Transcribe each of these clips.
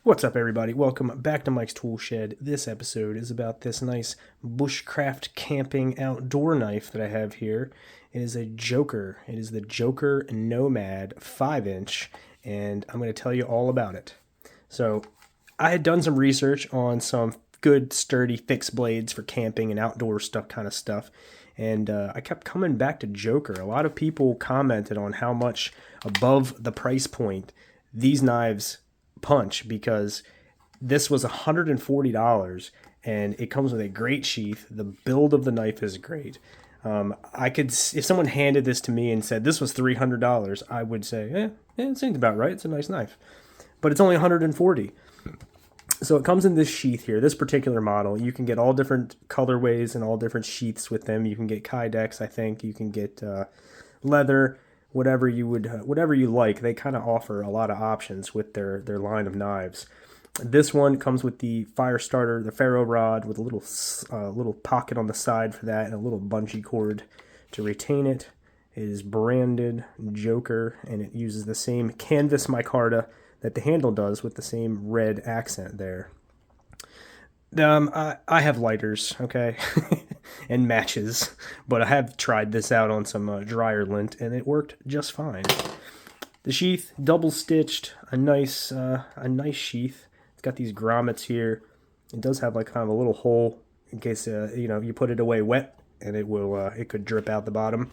What's up, everybody? Welcome back to Mike's Tool Shed. This episode is about this nice bushcraft camping outdoor knife that I have here. It is a Joker. It is the Joker Nomad 5-inch, and I'm going to tell you all about it. So, I had done some research on some good, sturdy, fixed blades for camping and outdoor stuff, kind of stuff, and I kept coming back to Joker. A lot of people commented on how much above the price point these knives punch, because this was $140 and it comes with a great sheath. The build of the knife is great. I could, if someone handed this to me and said this was $300, I would say, it seems about right. It's a nice knife, but it's only $140. So it comes in this sheath here. This particular model, you can get all different colorways and all different sheaths with them. You can get Kydex, I think. You can get leather, whatever you like. They kind of offer a lot of options with their line of knives. This one comes with the fire starter, the ferro rod, with a little pocket on the side for that, and a little bungee cord to retain it. It is branded Joker, and it uses the same canvas micarta that the handle does, with the same red accent there. I have lighters, okay, and matches, but I have tried this out on some dryer lint, and it worked just fine. The sheath, double stitched, a nice sheath. It's got these grommets here. It does have like kind of a little hole in case you put it away wet, and it could drip out the bottom.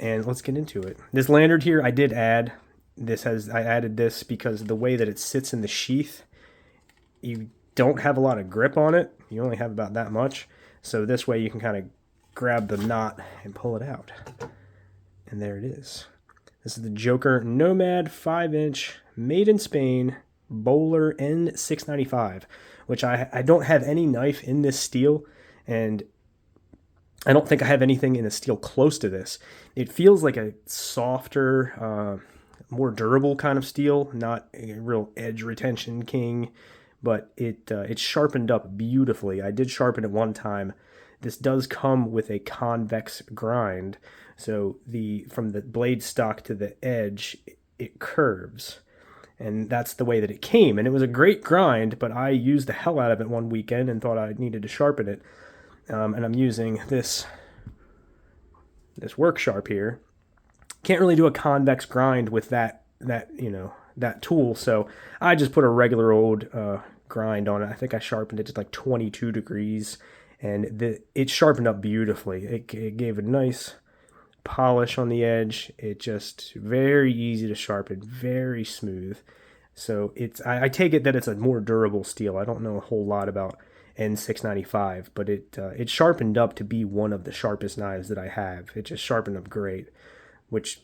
And let's get into it. This lanyard here, I did add. I added this because the way that it sits in the sheath, you don't have a lot of grip on it. You only have about that much. So this way you can kind of grab the knot and pull it out. And there it is. This is the Joker Nomad 5-inch, made in Spain, Bowler N695, which I don't have any knife in this steel, and I don't think I have anything in a steel close to this. It feels like a softer, more durable kind of steel, not a real edge retention king, but it's sharpened up beautifully. I did sharpen it one time. This does come with a convex grind, so from the blade stock to the edge, it curves, and that's the way that it came. And it was a great grind, but I used the hell out of it one weekend and thought I needed to sharpen it. And I'm using this work sharp here. Can't really do a convex grind with that tool, so I just put a regular old grind on it. I think I sharpened it to like 22 degrees, and it sharpened up beautifully. It gave a nice polish on the edge. It just very easy to sharpen, very smooth. So I take it that it's a more durable steel. I don't know a whole lot about N695, but it sharpened up to be one of the sharpest knives that I have. It just sharpened up great, which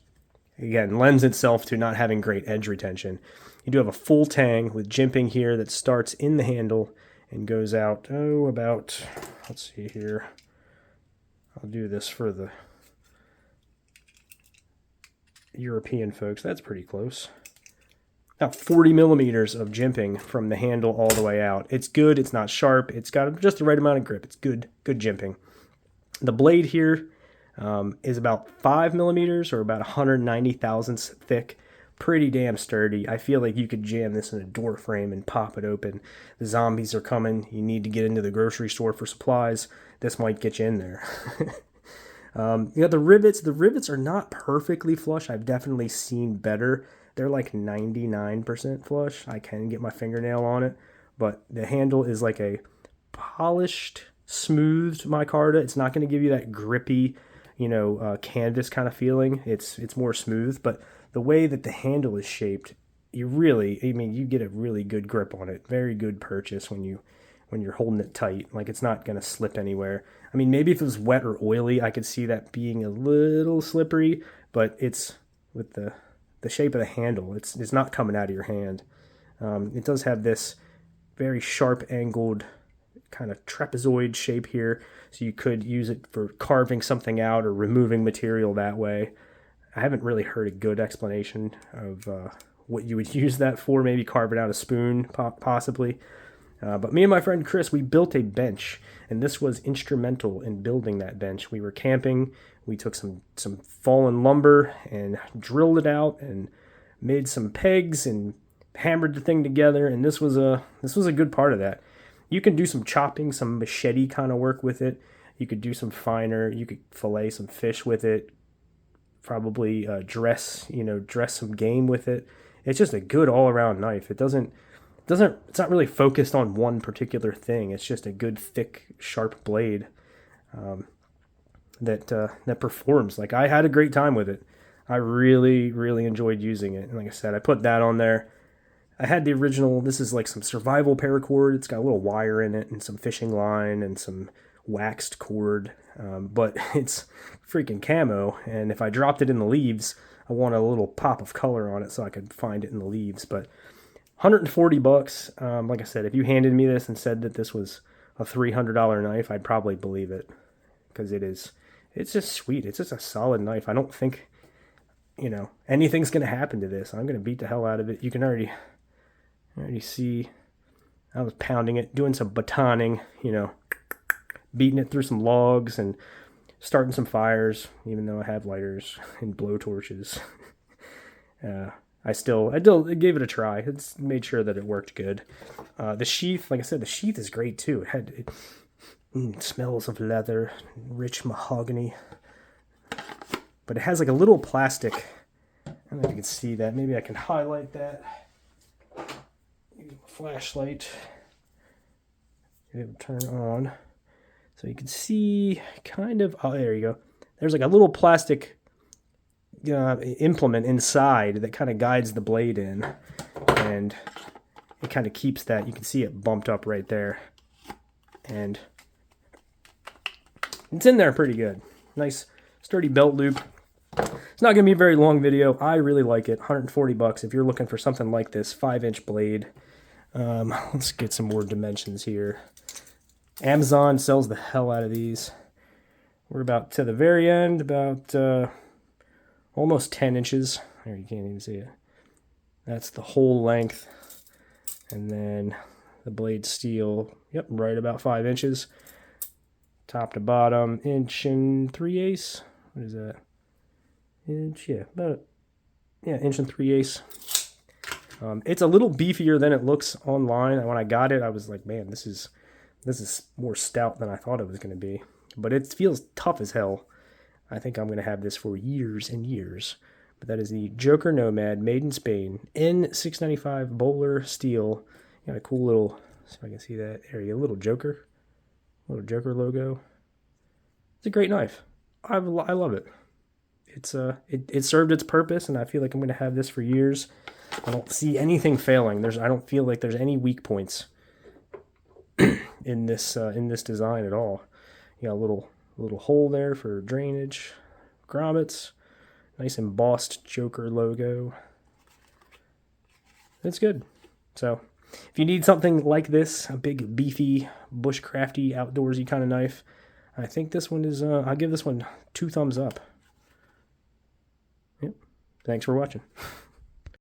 again lends itself to not having great edge retention. You do have a full tang with jimping here that starts in the handle and goes out, about, let's see here. I'll do this for the European folks. That's pretty close. About 40 millimeters of jimping from the handle all the way out. It's good. It's not sharp. It's got just the right amount of grip. It's good jimping. The blade here is about 5 millimeters, or about 190 thousandths thick. Pretty damn sturdy. I feel like you could jam this in a door frame and pop it open. The zombies are coming. You need to get into the grocery store for supplies. This might get you in there. You got the rivets. The rivets are not perfectly flush. I've definitely seen better. They're like 99% flush. I can get my fingernail on it, but the handle is like a polished, smoothed micarta. It's not going to give you that grippy, canvas kind of feeling. It's more smooth, but the way that the handle is shaped, you get a really good grip on it. Very good purchase when you're holding it tight. Like, it's not going to slip anywhere. I mean, maybe if it was wet or oily, I could see that being a little slippery, but it's with the shape of the handle, it's not coming out of your hand. It does have this very sharp angled kind of trapezoid shape here, so you could use it for carving something out or removing material that way. I haven't really heard a good explanation of what you would use that for. Maybe carving out a spoon, possibly. But me and my friend Chris, we built a bench, and this was instrumental in building that bench. We were camping. We took some fallen lumber and drilled it out and made some pegs and hammered the thing together, and this was a good part of that. You can do some chopping, some machete kind of work with it. You could do some finer. You could fillet some fish with it. Probably dress some game with it. It's just a good all around knife. It's not really focused on one particular thing. It's just a good thick sharp blade that performs. Like, I had a great time with it. I really, really enjoyed using it. And like I said, I put that on there. I had the original, this is like some survival paracord. It's got a little wire in it and some fishing line and some waxed cord. But it's freaking camo. And if I dropped it in the leaves, I wanted a little pop of color on it so I could find it in the leaves. But $140. Like I said, if you handed me this and said that this was a $300 knife, I'd probably believe it. Because it's just sweet. It's just a solid knife. I don't think, anything's going to happen to this. I'm going to beat the hell out of it. You can already see I was pounding it, doing some batoning, beating it through some logs and starting some fires, even though I have lighters and blow torches. I still gave it a try. It's made sure that it worked good. The sheath, like I said, the sheath is great too. It smells of leather, rich mahogany. But it has like a little plastic. I don't know if you can see that. Maybe I can highlight that. Use a flashlight. It will turn on. So you can see kind of, oh, there you go. There's like a little plastic implement inside that kind of guides the blade in. And it kind of keeps that. You can see it bumped up right there. And it's in there pretty good. Nice sturdy belt loop. It's not going to be a very long video. I really like it. $140 if you're looking for something like this. 5-inch blade. Let's get some more dimensions here. Amazon sells the hell out of these. We're about to the very end, about almost 10 inches. There, you can't even see it. That's the whole length. And then the blade steel, yep, right about 5 inches. Top to bottom, 1 3/8. What is that? Inch, yeah, about, yeah, 1 3/8. It's a little beefier than it looks online. When I got it, I was like, man, this is more stout than I thought it was going to be. But it feels tough as hell. I think I'm going to have this for years and years. But that is the Joker Nomad, made in Spain, N695 Bowler steel. Got a cool little, see if I can see that. There you go, little Joker logo. It's a great knife. I love it. It served its purpose, and I feel like I'm going to have this for years. I don't see anything failing. I don't feel like there's any weak points in this design at all. You got a little hole there for drainage, grommets, nice embossed Joker logo. It's good. So if you need something like this, a big beefy bushcrafty outdoorsy kind of knife, I think this one is. I'll give this one 2 thumbs up. Yep. Thanks for watching.